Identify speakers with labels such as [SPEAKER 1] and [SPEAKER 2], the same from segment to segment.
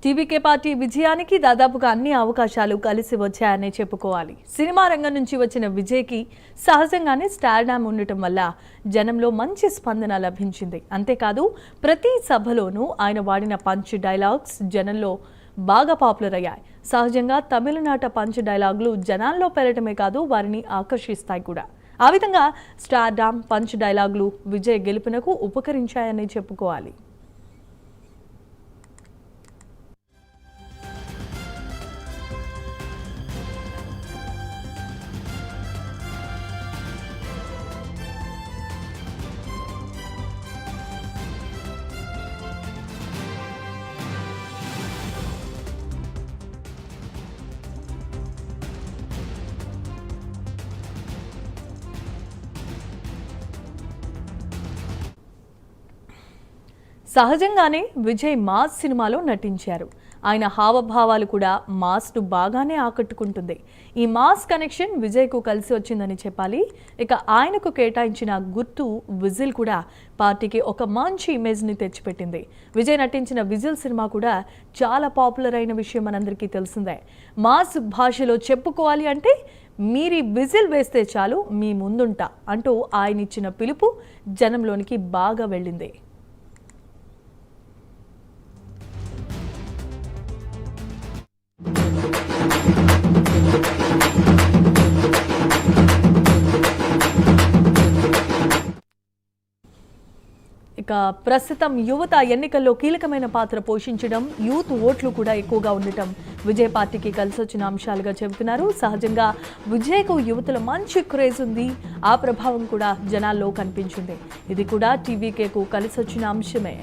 [SPEAKER 1] TVK party విజయానికి దాదాపుగా అన్ని అవకాశాలు కలిసి వచ్చాయనే చెప్పుకోవాలి. సినిమా రంగం నుంచి వచ్చిన విజయ్కి సహజంగానే స్టార్డామ్ ఉండటం వల్ల జనంలో మంచి స్పందన లభించింది. అంతేకాదు ప్రతి సభలోనూ ఆయన వాడిన పంచ్ డైలాగ్స్ జనంలో బాగా పాపులర్ అయ్యాయి. సహజంగా తమిళనాట పంచ్ డైలాగులు జనాల్లో పెరగటమే కాదు, వారిని ఆకర్షిస్తాయి కూడా. ఆ విధంగా స్టార్డామ్ పంచ్ డైలాగులు విజయ్ గెలుపునకు ఉపకరించాయని చెప్పుకోవాలి. సహజంగానే విజయ్ మాస్ సినిమాలో నటించారు. ఆయన హావభావాలు కూడా మాస్ను బాగానే ఆకట్టుకుంటుంది. ఈ మాస్ కనెక్షన్ విజయ్కు కలిసి వచ్చిందని చెప్పాలి. ఇక ఆయనకు కేటాయించిన గుర్తు విజిల్ కూడా పార్టీకి ఒక మంచి ఇమేజ్ని తెచ్చిపెట్టింది. విజయ్ నటించిన విజిల్ సినిమా కూడా చాలా పాపులర్ అయిన విషయం మనందరికీ తెలిసిందే. మాస్ భాషలో చెప్పుకోవాలి అంటే మీరీ విజిల్ వేస్తే చాలు మీ ముందుంటా అంటూ ఆయన ఇచ్చిన పిలుపు జనంలోనికి బాగా వెళ్ళింది. ఇక ప్రస్తుతం యువత ఎన్నికల్లో కీలకమైన పాత్ర పోషించడం, యూత్ ఓట్లు కూడా ఎక్కువగా ఉండటం విజయ్ పార్టీకి కలిసొచ్చిన అంశాలుగా చెబుతున్నారు. సహజంగా విజయ్కు యువతలో మంచి క్రేజ్ ఉంది. ఆ ప్రభావం కూడా జనాల్లో కనిపించింది. ఇది కూడా టీవీకేకు కలిసొచ్చిన అంశమే.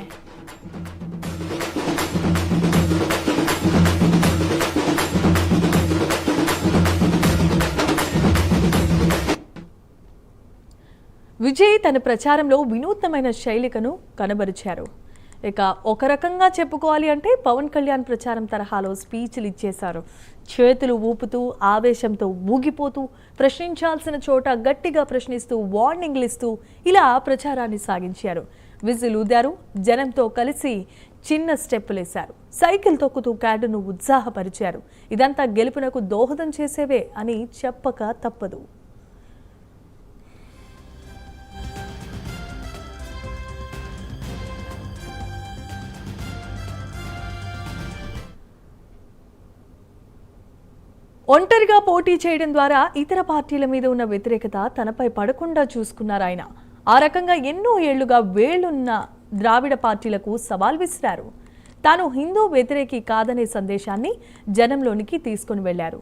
[SPEAKER 1] విజయ్ తన ప్రచారంలో వినూత్నమైన శైలికను కనబరిచారు. ఇక ఒక రకంగా చెప్పుకోవాలి అంటే పవన్ కళ్యాణ్ ప్రచారం తరహాలో స్పీచ్లు ఇచ్చేశారు. చేతులు ఊపుతూ, ఆవేశంతో ఊగిపోతూ, ప్రశ్నించాల్సిన చోట గట్టిగా ప్రశ్నిస్తూ, వార్నింగ్లు ఇస్తూ ఇలా ప్రచారాన్ని సాగించారు. విజిల్ ఊదారు, జనంతో కలిసి చిన్న స్టెప్పులేశారు, సైకిల్ తొక్కుతూ క్యాడును ఉత్సాహపరిచారు. ఇదంతా గెలుపునకు దోహదం చేసేవే అని చెప్పక తప్పదు. ఒంటరిగా పోటీ చేయడం ద్వారా ఇతర పార్టీల మీద ఉన్న వ్యతిరేకత తనపై పడకుండా చూసుకున్నారు ఆయన. ఆ రకంగా ఎన్నో ఏళ్లుగా వేళ్లున్న ద్రావిడ పార్టీలకు సవాల్ విసిరారు. తాను హిందూ వ్యతిరేకి కాదనే సందేశాన్ని జనంలోనికి తీసుకుని వెళ్లారు.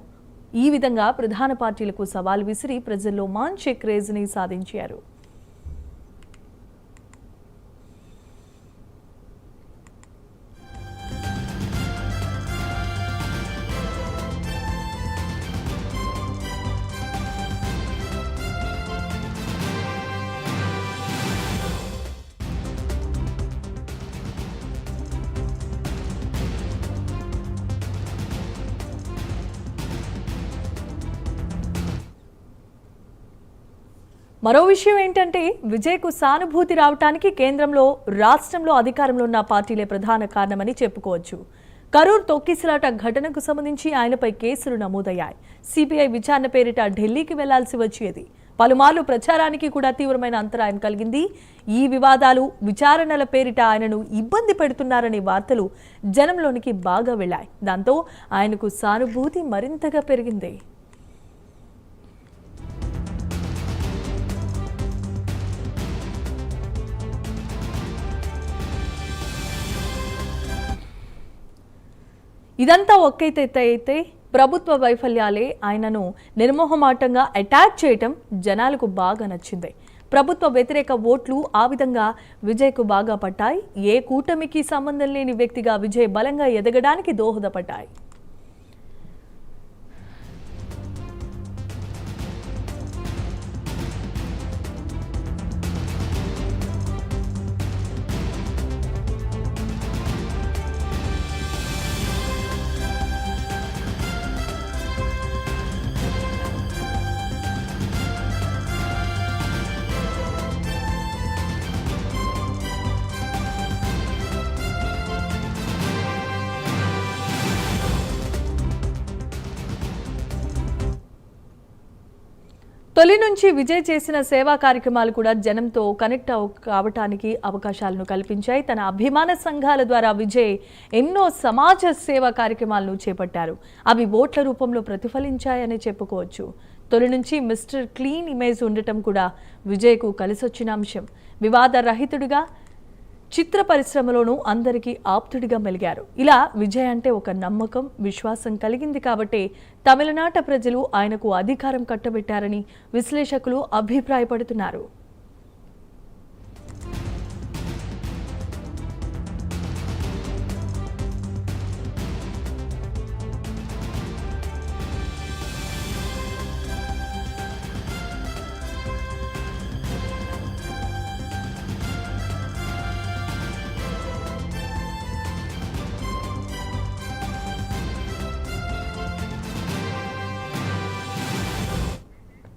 [SPEAKER 1] ఈ విధంగా ప్రధాన పార్టీలకు సవాల్ విసిరి ప్రజల్లో మంచి క్రేజ్ని సాధించారు. మరో విషయం ఏంటంటే విజయ్కు సానుభూతి రావటానికి కేంద్రంలో, రాష్ట్రంలో అధికారంలో ఉన్న పార్టీలే ప్రధాన కారణమని చెప్పుకోవచ్చు. కరూర్ తొక్కిసలాట ఘటనకు సంబంధించి ఆయనపై కేసులు నమోదయ్యాయి. సిబిఐ విచారణ పేరిట ఢిల్లీకి వెళ్లాల్సి వచ్చేది. పలుమార్లు ప్రచారానికి కూడా తీవ్రమైన అంతరాయం కలిగింది. ఈ వివాదాలు, విచారణల పేరిట ఆయనను ఇబ్బంది పెడుతున్నారనే వార్తలు జనంలోనికి బాగా వెళ్లాయి. దాంతో ఆయనకు సానుభూతి మరింతగా పెరిగింది. ఇదంతా ఒక్కైతే ప్రభుత్వ వైఫల్యాలే ఆయనను నిర్మోహమాటంగా అటాక్ చేయటం జనాలకు బాగా నచ్చింది. ప్రభుత్వ వ్యతిరేక ఓట్లు ఆ విధంగా విజయ్కు బాగా పట్టాయి. ఏ కూటమికి సంబంధం లేని వ్యక్తిగా విజయ్ బలంగా ఎదగడానికి దోహదపడ్డాయి. తొలి నుంచి విజయ్ చేసిన సేవా కార్యక్రమాలు కూడా జనంతో కనెక్ట్ కావటానికి అవకాశాలను కల్పించాయి. తన అభిమాన సంఘాల ద్వారా విజయ్ ఎన్నో సమాజ సేవా కార్యక్రమాలను చేపట్టారు. అవి ఓట్ల రూపంలో ప్రతిఫలించాయని చెప్పుకోవచ్చు. తొలి నుంచి మిస్టర్ క్లీన్ ఇమేజ్ ఉండటం కూడా విజయ్కు కలిసొచ్చిన అంశం. వివాద రహితుడిగా చిత్ర పరిశ్రమలోనూ అందరికీ ఆప్తుడిగా మెలిగారు. ఇలా విజయ్ అంటే ఒక నమ్మకం, విశ్వాసం కలిగింది కాబట్టి తమిళనాట ప్రజలు ఆయనకు అధికారం కట్టబెట్టారని విశ్లేషకులు అభిప్రాయపడుతున్నారు.